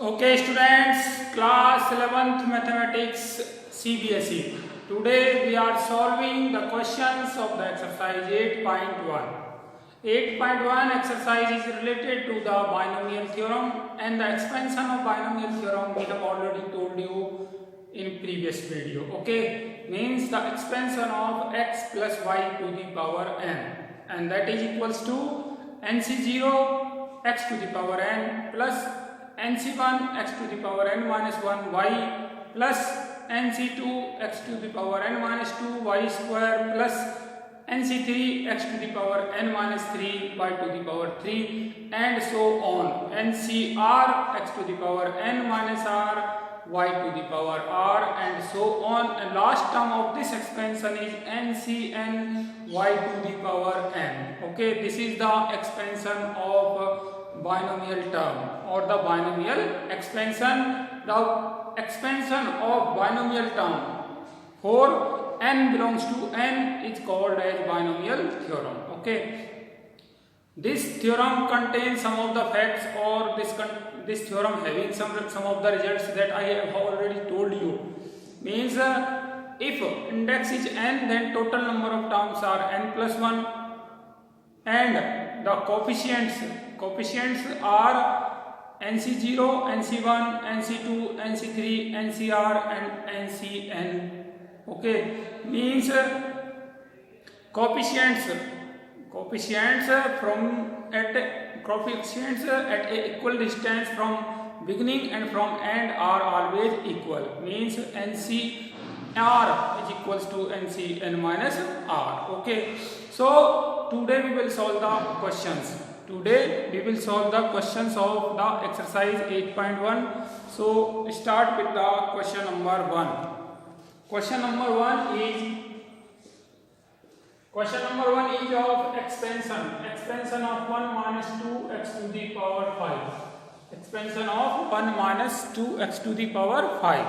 Okay students, class 11th mathematics CBSE. Today we are solving the questions of the exercise 8.1. 8.1 exercise is related to the binomial theorem, and the expansion of binomial theorem we have already told you in previous video. Okay, means the expansion of x plus y to the power n, and that is equals to nc0 x to the power n plus nc1 x to the power n minus 1 y plus nc2 x to the power n minus 2 y square plus nc3 x to the power n minus 3 y to the power 3 and so on. ncr x to the power n minus r y to the power r and so on, and last term of this expansion is ncn y to the power n. Okay, this is the expansion of binomial term or the binomial expansion. The expansion of binomial term for n belongs to n is called as binomial theorem. Okay, this theorem contains some of the facts, or this theorem having some of the results that I have already told you. Means if index is n, then total number of terms are n plus 1, and the coefficients are nc0, nc1, nc2, nc3, ncr and ncn. Okay, means coefficients at a equal distance from beginning and from end are always equal. Means ncr is equals to ncn minus r. Okay, so today we will solve the questions. Today we will solve the questions of the exercise 8.1. So start with the question number 1. Question number 1 is of expansion of 1 minus 2x to the power 5. Expansion of 1 minus 2x to the power 5.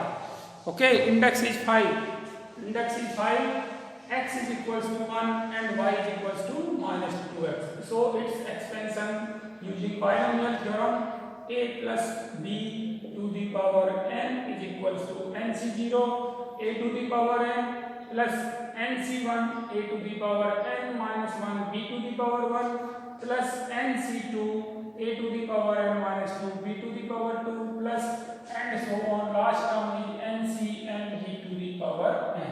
Okay, index is 5. X is equals to 1 and y is equals to minus 2x. So its expansion using binomial theorem, a plus b to the power n is equals to nc0 a to the power n plus nc1 a to the power n minus 1 b to the power 1 plus nc2 a to the power n minus 2 b to the power 2 plus and so on. Last term is ncn b to the power n.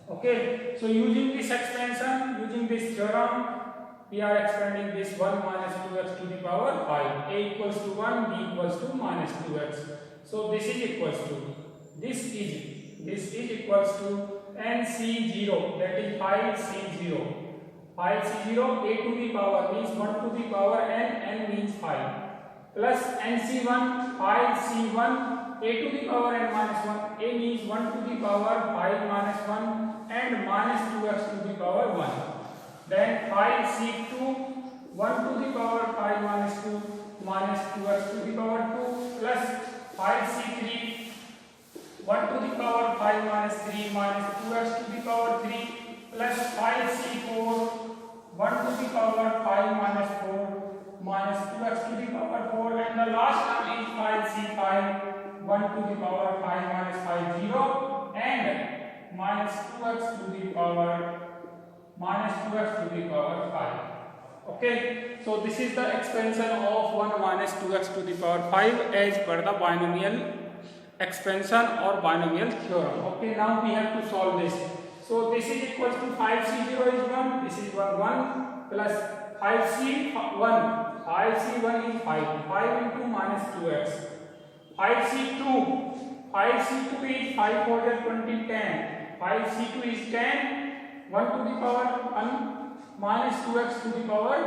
Okay, so using this expansion, using this theorem, we are expanding this 1 minus 2x to the power 5. A equals to 1, b equals to minus 2x. So this is equals to, this is equals to nc0, that is 5c0. 5c0 a to the power means 1 to the power n means 5, plus nc1 5c1 a to the power n minus 1, a means 1 to the power 5 minus 1 and minus 2x to the power 1. Then 5c2 1 to the power 5 minus 2 minus 2x to the power 2 plus 5c3 1 to the power 5 minus 3 minus 2x to the power 3 plus 5c4 1 to the power 5 minus 4 minus 2x to the power 4, and the last term is 5c5 1 to the power 5 minus 5 0 and minus 2x to the power 5. Okay, so this is the expansion of 1 minus 2x to the power 5 as per the binomial expansion or binomial theorem. Okay, now we have to solve this. So this is equals to 5c0 is 1, this is 1 plus 5c1 is 5 into minus 2x. 5c2 is 5 for the 20 10. 5c2 is 10, 1 to the power 1 minus 2x to the power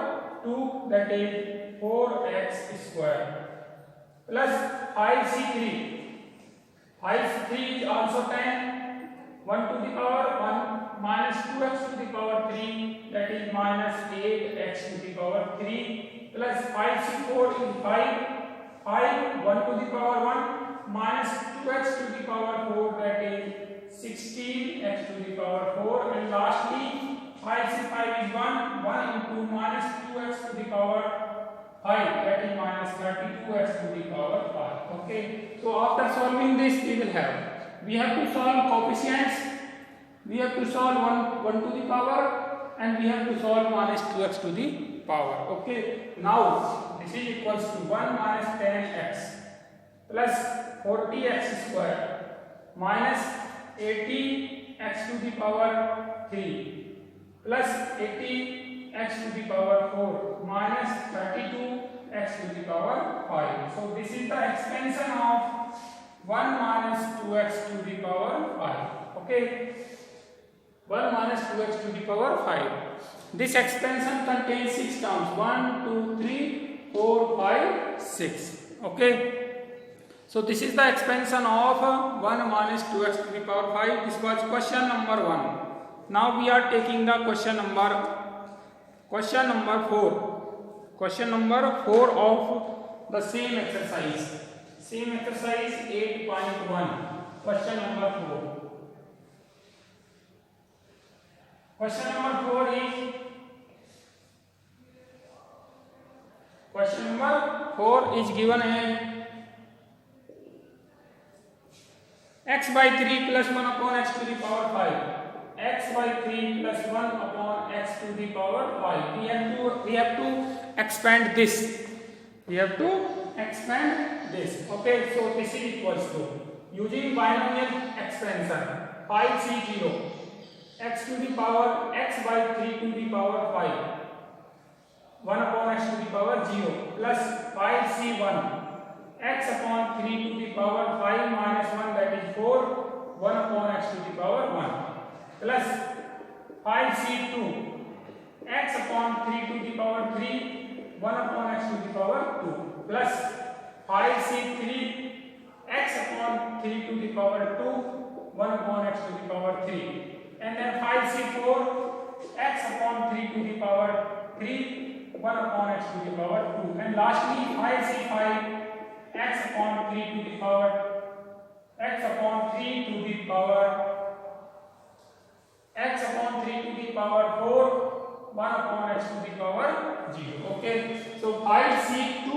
2, that is 4x square, plus 5c3 is also 10, 1 to the power 1 minus 2x to the power 3, that is minus 8x to the power 3, plus 5c4 is 5 1 to the power 1 minus 2x to the power 4, that is 16x to the power 4, and lastly 5c5 is 1 into minus 2x to the power 5, that is minus 32x to the power 5. Okay, so after solving this we have to solve coefficients. We have to solve 1 to the power, and we have to solve minus 2x to the power. Okay, now this is equals to 1 minus 10x plus 40x square minus 80x to the power 3 plus 80x to the power 4 minus 32x to the power 5. So this is the expansion of 1 minus 2x to the power 5. Okay, 1 minus 2x to the power 5. This expansion contains 6 terms, 1, 2, 3, 4, 5, 6. Okay, so this is the expansion of 1 minus 2x to the power 5. This was question number 1. Now we are taking the question number 4. Question number 4 of the same exercise. Same exercise 8.1. Question number 4. Question number 4 is given as x by 3 plus 1 upon x to the power 5. X by 3 plus 1 upon x to the power 5. We have to expand this. Okay, so this is equals to, using binomial expansion, 5c0 x to the power x by 3 to the power 5, 1 upon x to the power 0 plus 5c1 x upon 3 to the power 5 minus 1, that is 4, 1 upon x to the power 1 plus 5c2 x upon 3 to the power 3, 1 upon x to the power 2 plus 5c3 x upon 3 to the power 2, 1 upon x to the power 3, and then 5c4 x upon 3 to the power 3, 1 upon x to the power 2, and lastly 5c5 x upon 3 to the power 4, 1 upon x to the power 0. Okay, so 5c2,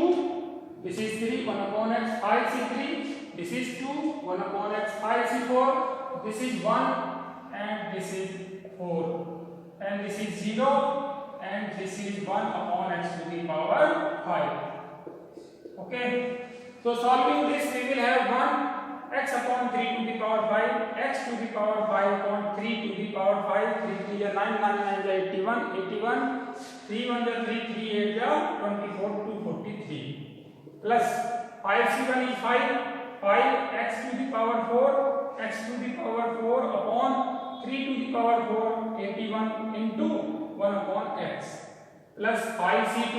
this is 3, 1 upon x, 5c3, this is 2, 1 upon x, 5c4, this is 1, and this is 4, and this is 0, and this is 1 upon x to the power 5. Okay, so solving this, we will have 1 x upon 3 to the power 5, x to the power 5 upon 3 to the power 5, 3 3 is 9, 9 9 is 81, 81, 3 1 is 3, 3 8 is 24, 243, plus 5c1 is 5 x to the power 4, x to the power 4 upon 3 to the power 4, 81 into 1 upon x, plus 5c2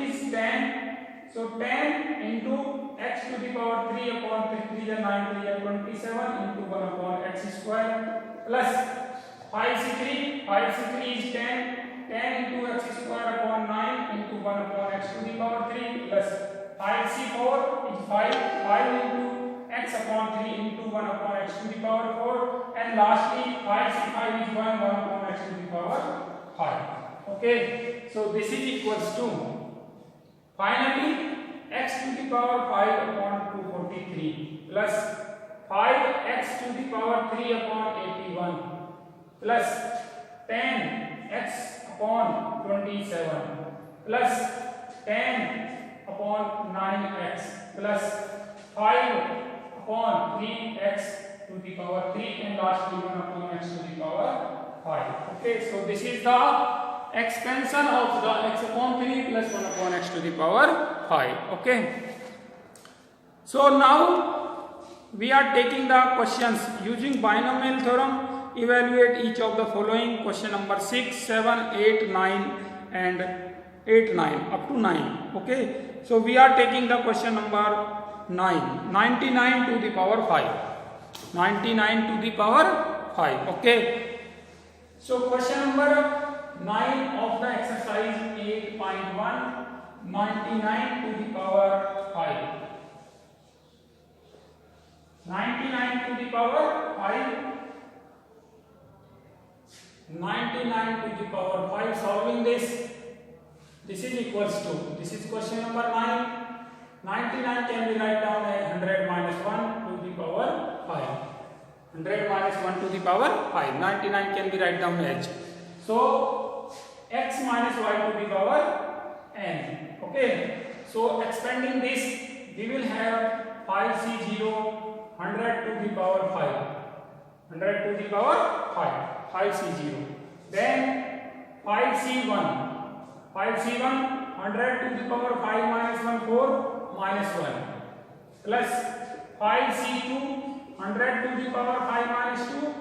is 10, so 10 into x to the power 3 upon 3 3 is 9, 3 is 27 into 1 upon x square, plus 5c3 is 10 into x square upon 9 into 1 upon x to the power 3, plus 5c4 is 5 into x upon 3 into 1 upon x to the power 4, and lastly 5c5 is 1 upon x to the power 5. Okay, so this is equals to, finally x to the power 5 upon 243 plus 5x to the power 3 upon 81 plus 10x upon 27 plus 10 upon 9x plus 5 upon 3x to the power 3, and lastly 1 upon x to the power 5. Okay, so this is the expansion of the x upon 3 plus 1 upon x to the power 5. Okay, so now we are taking the questions using binomial theorem. Evaluate each of the following: question number 6, 7, 8, 9 and 8, 9 up to 9. Okay, so we are taking the question number 9, 99 to the power 5, 99 to the power 5. Okay, so question number 9 of the exercise 8.1, 99 to the power 5. 99 to the power 5. 99 to the power 5. Solving this this is equals to, this is question number 9. 99 can be write down as 100 minus 1 to the power 5. 100 minus 1 to the power 5. 99 can be write down as. So x minus y to the power n. Okay. So expanding this, we will have 5c0 100 to the power 5. 100 to the power 5. 5c0. Then 5c1. 5c1 100 to the power 5 minus 1 4 minus 1 plus 5c2 100 to the power 5 minus 2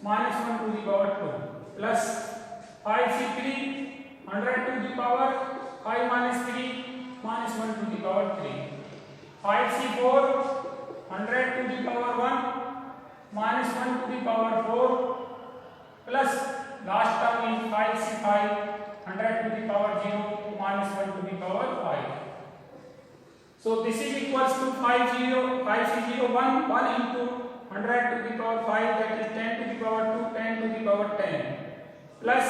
minus 1 to the power 2 plus 5c3 100 to the power 5 minus 3 minus 1 to the power 3. 5c4 100 to the power 1 minus 1 to the power 4 plus last term is 5c5 100 to the power 0 minus 1 to the power 5. So this is equals to 5c01 1 into 100 to the power 5, that is 10 to the power 2 10 to the power 10 plus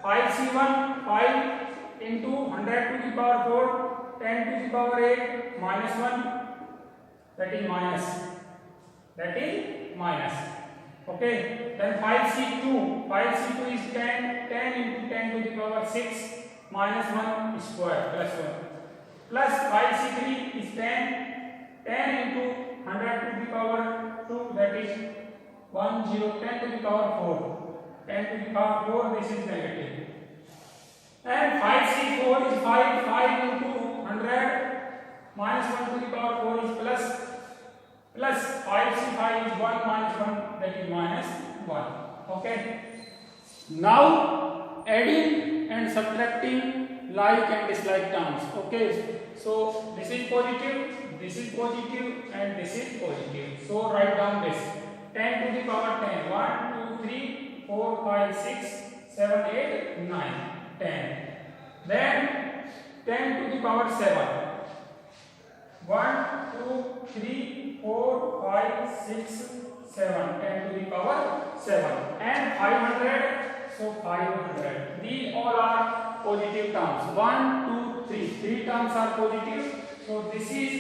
5c1 5 into 100 to the power 4 10 to the power 8 minus 1, that is minus. Okay, then 5c2 is 10 into 10 to the power 6 minus 1 square plus 1 plus 5c3 is 10 into 100 to the power 2, that is 10 to the power 4 10 to the power 4, this is negative. And 5c4 is 5 into 100 minus 1 to the power 4 is plus 5c5 is 1 minus 1, that is minus 1. Okay. Now adding and subtracting like and dislike terms. Okay. So this is positive, and this is positive. So write down this. 10 to the power 10. 1, 2, 3, 4, 5, 6, 7, 8, 9, 10. Then 10 to the power 7. 1, 2, 3, 4, 5, 6, 7. 10 to the power 7. And 500. So 500. These all are positive terms. 1, 2, 3. 3 terms are positive. So this is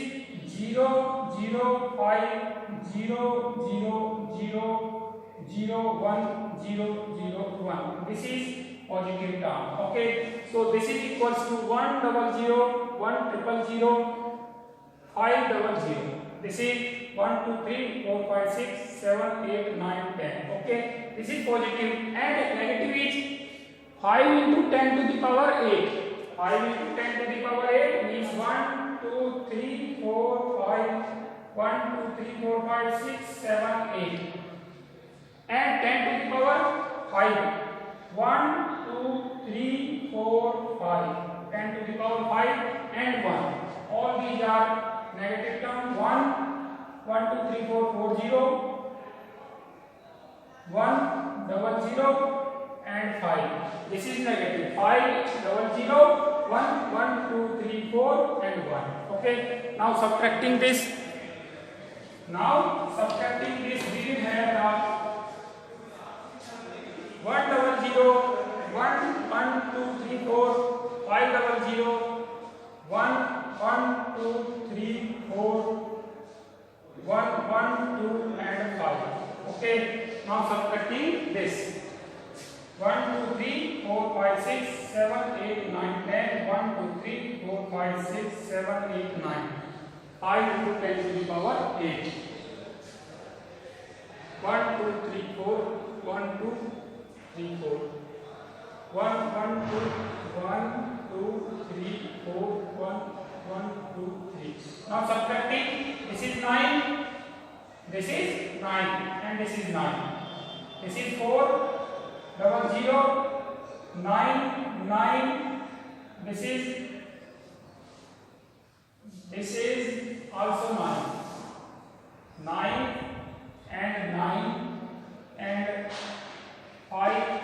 0, 0, 5, 0, 0, 0, 0, 1, 0, 0, 1. This is positive term. Okay. So this is equals to 1, 0, 0, 1, 0, 5, 0. This is 1, 2, 3, 4, 5, 6, 7, 8, 9, 10. Okay. This is positive, and negative is 5 into 10 to the power 8. 5 into 10 to the power 8 means 1, 2, 3, 4, 5, 1, 2, 3, 4, 5, 6, 7, 8. And 10 to the power 5. 1, 2, 3, 4, 5. 10 to the power 5 and 1. All these are negative terms. 1, 2, 3, 4, 4, 0. 1, 0, 0 and 5. This is negative. 5, 0, 0, 1, 1, 2, 3, 4 and 1. Okay. Now subtracting this. We will have 1, 0, 0, 1, 1, 2, 3, 4, 5, 0, 0, 1, 1, 2, 3, 4, 1, 1, 2 and 5. Okay. Now subtracting this. 1, 2, 3, 4, 5, 6, 7, 8, 9, 10. 1, 2, 3, 4, 5, 6, 7, 8, 9. 5 into 10 to the power 8. 1, 2, 3, 4. 1, 2, 3, 4. 1, 1, 2, 1, 2, 3, 4, 1, 1, 2, 3. Now subtracting, this is 9, this is 9, and this is 9. This is 4, 0, 0, 9, 9. This is also 9. 9 and 9 and 5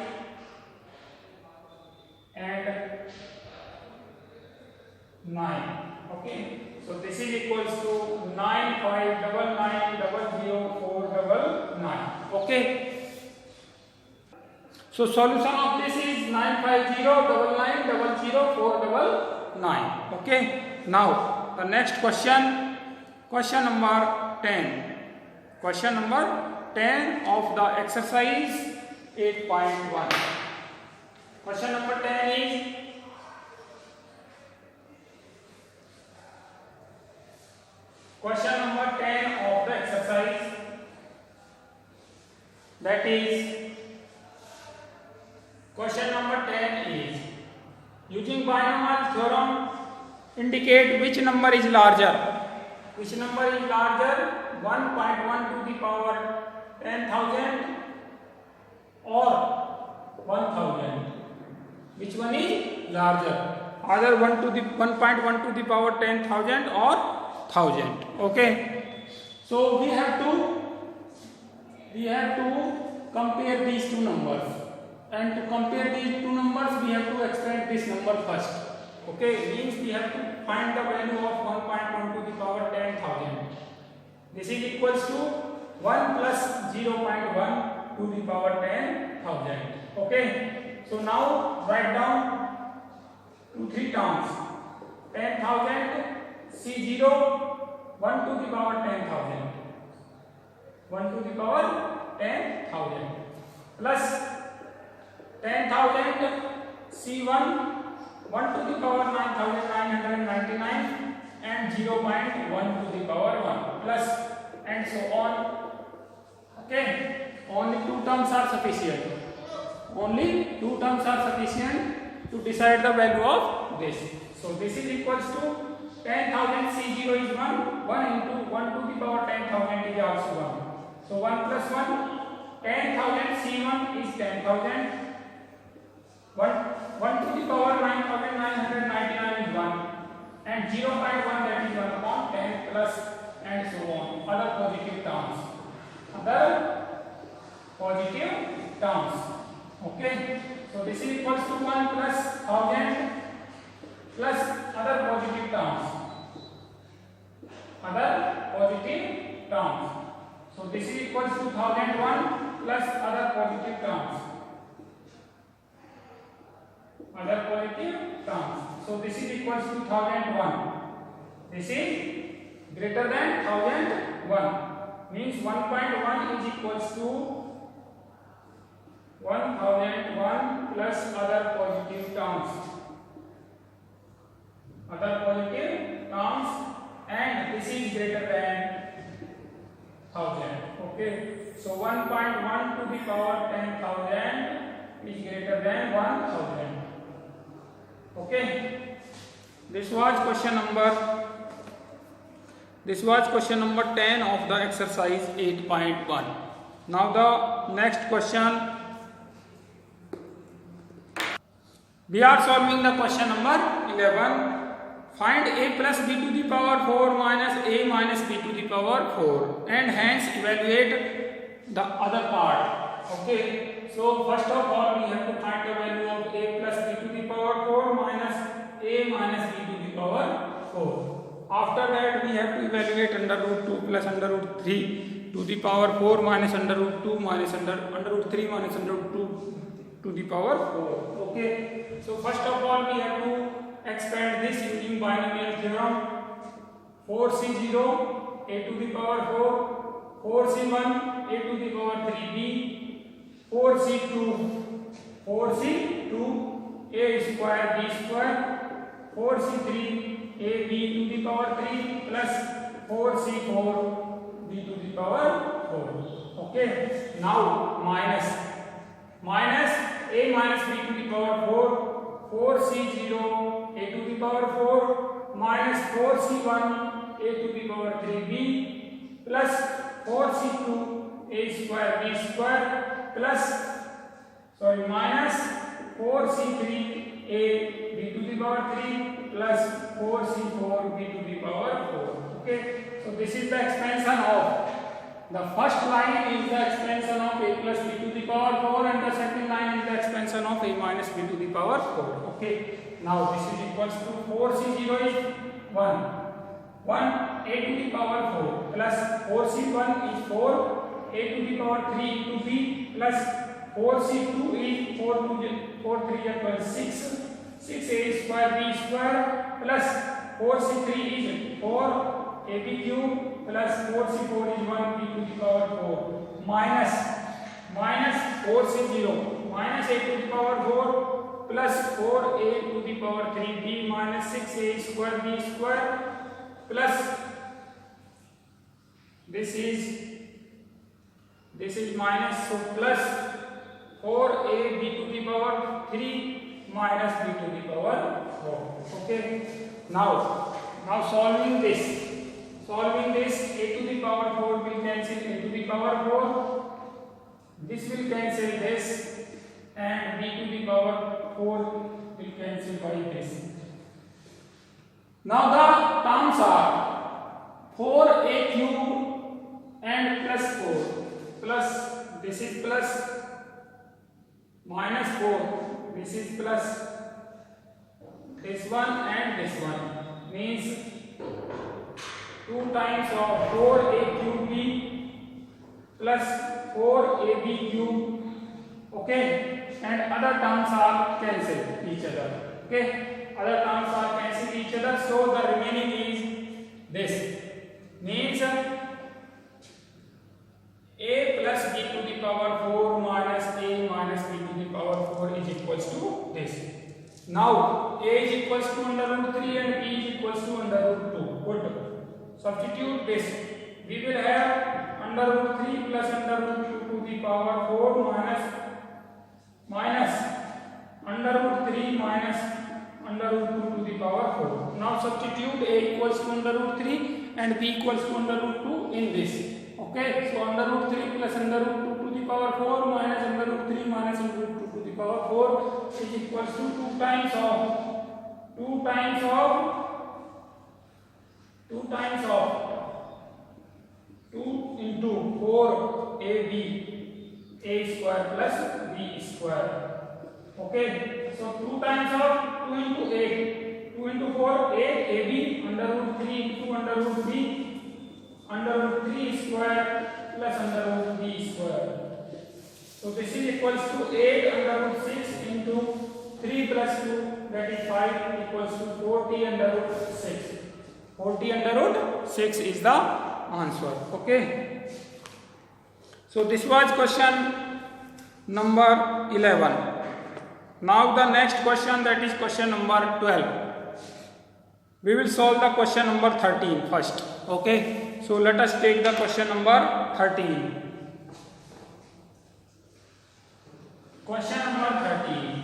and 9. Okay. So this is equals to 9, 5, 9, 9, 0, 0, 4, 9. Okay. So solution of this is 95099000499. Okay. Now the next question, question number 10. Question number 10 of the exercise 8.1. Question number 10 is question number 10 of the exercise, that is question number 10 is using binomial theorem indicate which number is larger. Which number is larger, 1.1 to the power 10,000 or 1,000? Which one is larger? Either 1.1 to the power 10,000 or 1,000. Okay. So we have to compare these two numbers, and to compare these two numbers we have to expand this number first. Okay, means we have to find the value of 1.1 to the power 10,000. This is equals to 1 plus 0.1 to the power 10,000. Okay, so now write down 2-3 terms. 10,000 C0 1 to the power 10,000. 1 to the power 10,000 plus 10,000 C1 1 to the power 9,999 and 0.1 to the power 1 plus and so on. Okay, only two terms are sufficient. Only two terms are sufficient to decide the value of this. So this is equals to 10,000 C0 is 1 into 1 to the power 10,000 is also 1. So 1 plus 1, 10,000 C1 is 10,000. 1 to the power 9,999 is 1 and 0.1, that is 1 upon 10 plus and so on. Other positive terms. Other positive terms. Okay. So this is equals to 1 plus 1,000 plus other positive terms. Other positive terms. So this is equals to 1,001 plus other positive terms. Other positive terms. So this is equals to 1,001. This is greater than 1,001. Means 1.1 is equals to 1,001 plus other positive terms. Other positive terms, and this is greater than 1,000. Okay. So 1.1 to the power 10,000 is greater than 1,000. Okay. This was question number 10 of the exercise 8.1. Now the next question, we are solving the question number 11. Find a plus b to the power 4 minus a minus b to the power 4 and hence evaluate the other part. Okay. So first of all we have to find the value of a plus b to the power 4 minus a minus b to the power 4. After that we have to evaluate under root 2 plus under root 3 to the power 4 minus under root 2 minus under root 3 minus under root 2 to the power 4. Okay. So first of all we have to expand this using binomial theorem. 4c0 a to the power 4, 4c1 a to the power 3b, 4c2 a square b square, 4c3 a b to the power 3 plus 4c4 b to the power 4. Okay. Now minus a minus b to the power 4, 4c0 a to the power 4 minus 4c1 a to the power 3b plus 4c2 a square b square plus minus 4c3 a b to the power 3 plus 4c4 b to the power 4. Okay. So this is the expansion of the first line is the expansion of a plus b to the power 4 and the second line is the expansion of a minus b to the power 4. Okay. Now this is equals to 4c0 is 1 a to the power 4 plus 4c1 is 4 a to the power 3 into b plus 4c2 is 4 3 equals 6, 6a square b square plus 4c3 is 4 ab cube plus 4c4 is 1 b to the power 4 minus 4c0 minus a to the power 4 plus 4a to the power 3b minus 6a square b square plus this is minus, so plus 4ab to the power 3 minus b to the power 4. Okay, now solving this, a to the power 4 will cancel a to the power 4, this will cancel this, and b to the power 4 will cancel by this. Now the terms are 4a cube and plus 4 plus this is plus minus 4, this is plus this one and this one, means 2 times of 4a cube b plus 4ab cube. Okay, and other terms are cancelled each other. Okay, other terms are cancelled each other, so the remaining is this, means a plus b to the power 4 minus a minus b to the power 4 is equals to this. Now a is equals to under root 3 and b is equals to under root 2. Good. Substitute this. We will have under root 3 plus under root 2 to the power 4 minus under root 3 minus under root 2 to the power 4. Now substitute a equals to under root 3 and b equals to under root 2 in this. Okay, so under root 3 plus under root 2 to the power 4 minus under root 3 minus under root 2 to the power 4 is equals to 2 times of 2 into 4ab a square plus b square. Okay, so 2 times of 2 into 8, 2 into 4 8 ab under root 3 into under root b under root 3 square plus under root b square. So this is equals to 8 under root 6 into 3 plus 2, that is 5, equals to 40 under root 6. 40 under root 6 is the answer. Okay. So this was question number 11. Now the next question, that is question number 12. We will solve the question number 13 first. Okay, so let us take the question number 13. Question number 13.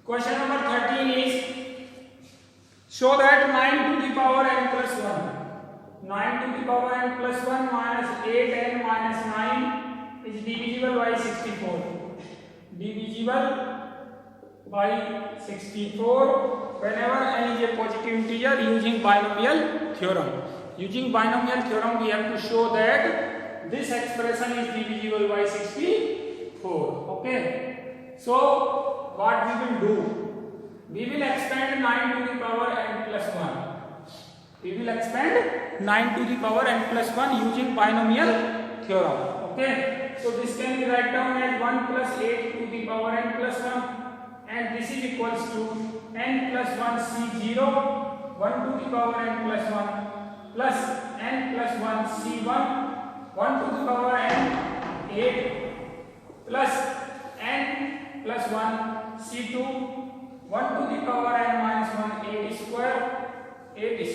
Question number 13 is, show that 9 to the power n plus 1. 9 to the power n plus 1 minus 8n minus 9 is divisible by 64. Divisible by 64 whenever n is a positive integer using binomial theorem. Using binomial theorem we have to show that this expression is divisible by 64. Okay. So what we will do? We will expand 9 to the power n plus 1. We will expand 9 to the power n plus 1 using binomial theorem. Okay. So this can be write down as 1 plus 8 to the power n plus 1, and this is equals to n plus 1 c0 1 to the power n plus 1 plus n plus 1 c1 1 to the power n 8 plus n plus 1 c2 1 to the power n minus 1 8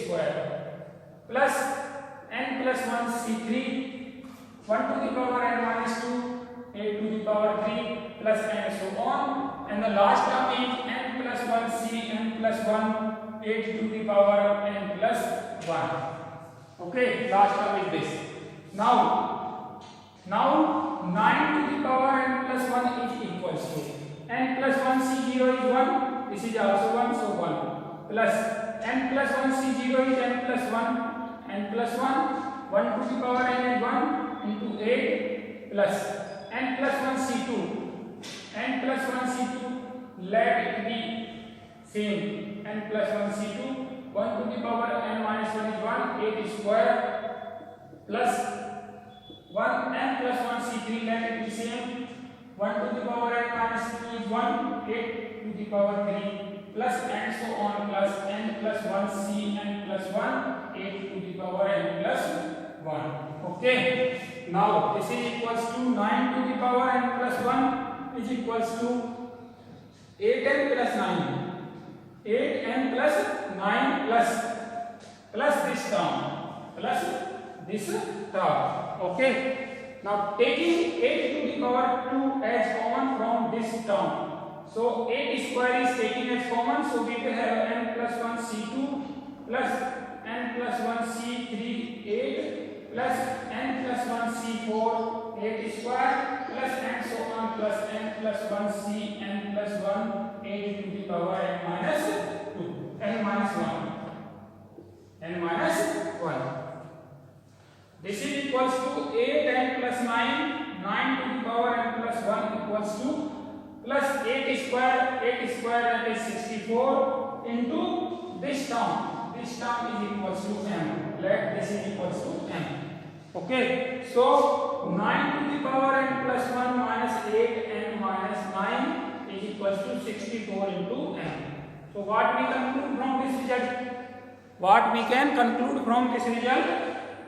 square plus n plus 1 c3 1 to the power n minus 2 8 to the power 3 plus n so on, and the last term is n plus 1 c n plus 1 8 to the power n plus 1. Okay, last term is this. Now 9 to the power n plus 1 is equals to n plus 1 c0 is 1, this is also 1, so 1 plus n plus 1 c0 is n plus 1, n plus 1 1 to the power n is 1 into 8 plus n plus 1 c2, n plus 1 c2 let it be same, n plus 1 c2, 1 to the power n minus 1 is 1, 8 square plus 1 n plus 1 c3, let it be same, 1 to the power n minus 2 is 1, 8 to the power 3 plus and so on plus n plus 1 c n plus 1, 8 to the power n plus 1. Okay, now this is equals to 9 to the power n plus 1 is equals to 8n plus 9. 8n plus 9 plus this term plus this term. Okay, now taking 8 to the power 2 as common from this term, so 8 square is taken as common, so we will have n plus 1 c2 plus n plus 1 c3 8 plus n plus 1 c4 8 square plus and so on plus n plus 1 c n plus 1 8 to the power n minus 2 n minus 1 n minus 1. This is equals to 8 n plus 9 9 to the power n plus 1 equals to plus 8 square that is 64 into this term is equals to m, let this is equals to m. Okay, so 9 to the power n plus 1 minus 8 n minus 9 is equals to 64 into m. So what we conclude from this result? What we can conclude from this result?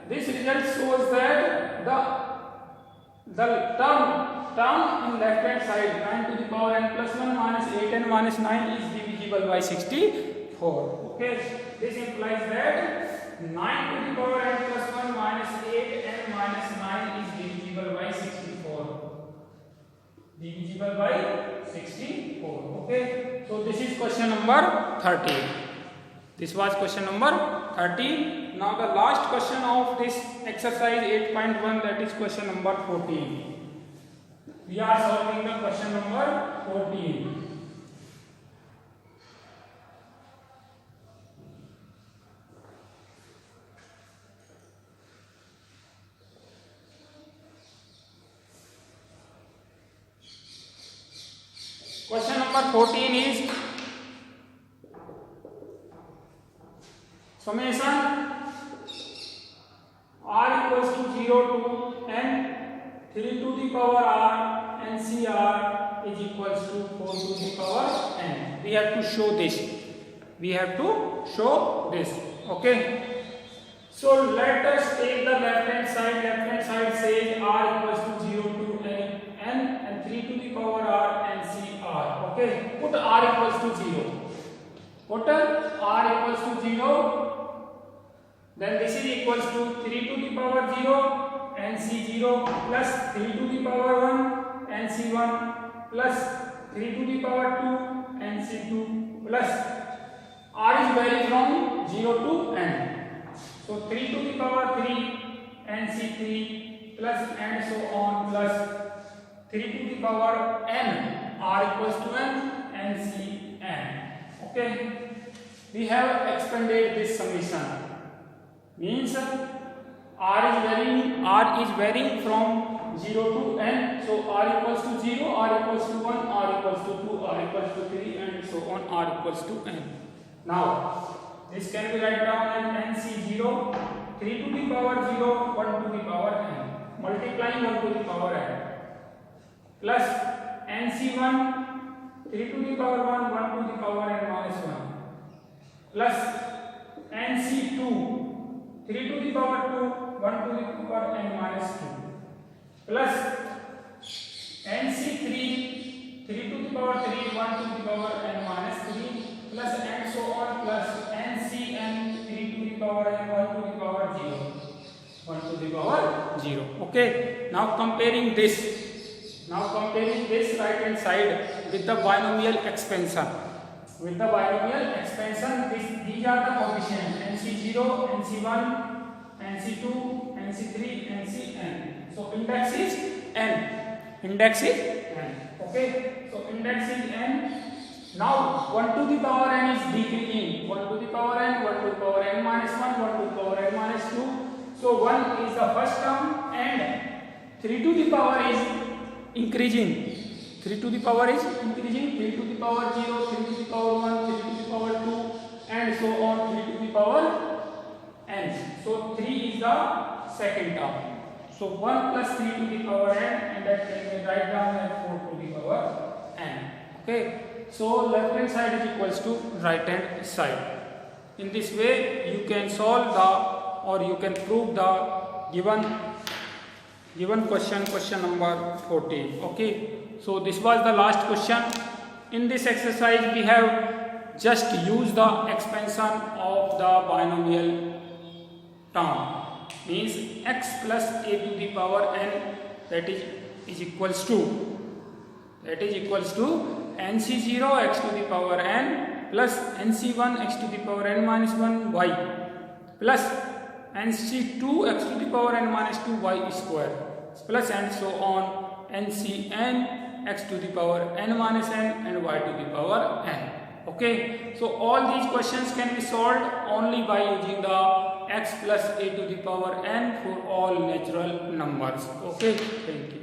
This result shows that the term in left hand side 9 to the power n plus 1 minus 8 n minus 9 is divisible by 64. Okay, this implies that 9 to the power n plus 1 minus 8 n minus 9 is divisible by 64. Divisible by 64. Okay, so this is question number 13. This was question number 13. Now the last question of this exercise 8.1, that is question number 14. We are solving the question number 14. Question number 14 is summation r equals to 0 to n 3 to the power r NCR is equals to 4 to the power n. We have to show this. Okay. So let us take the left hand side. Left hand side says r equals to 0 to n and 3 to the power r NCR. Okay. Put r equals to 0. Put r equals to 0. Then this is equals to 3 to the power 0 NC0 plus 3 to the power 1 NC1 plus 3 to the power 2 NC2 plus r is varying from 0 to n. So 3 to the power 3 NC3 plus and so on plus 3 to the power n r equals to n NCn. Okay, we have expanded this summation. Means r is varying from 0 to n, so r equals to 0, r equals to 1, r equals to 2, r equals to 3 and so on, r equals to n. Now this can be write down as NC0 3 to the power 0 1 to the power n multiplying 1 to the power n plus NC1 3 to the power 1 1 to the power n minus 1 plus NC2 3 to the power 2 1 to the power n minus 2 plus NC3 3 to the power 3 1 to the power n minus 3 plus and so on plus NCn 3 to the power n 1 to the power 0 1 to the power 0. Okay, now comparing this right hand side with the binomial expansion. These are the coefficients NC0, NC1, NC2, NC3, NCn. So index is n. Okay, so index is n. Now 1 to the power n is decreasing. 1 to the power n, 1 to the power n minus 1, 1 to the power n minus 2. So 1 is the first term and 3 to the power is increasing. 3 to the power is increasing, 3 to the power 0, 3 to the power 1, 3 to the power 2 and so on 3 to the power n. So 3 is the second term. So 1 plus 3 to the power n, and that can be write down as 4 to the power n. Okay. So left hand side is equals to right hand side. In this way you can solve the, or you can prove the given question number 14. Okay. So this was the last question. In this exercise we have just used the expansion of the binomial term, means x plus a to the power n, that is equals to nc0 x to the power n plus nc1 x to the power n minus 1 y plus nc2 x to the power n minus 2 y square plus and so on ncn x to the power n minus n and y to the power n. Okay, so all these questions can be solved only by using the x plus a to the power n for all natural numbers. Okay, thank you.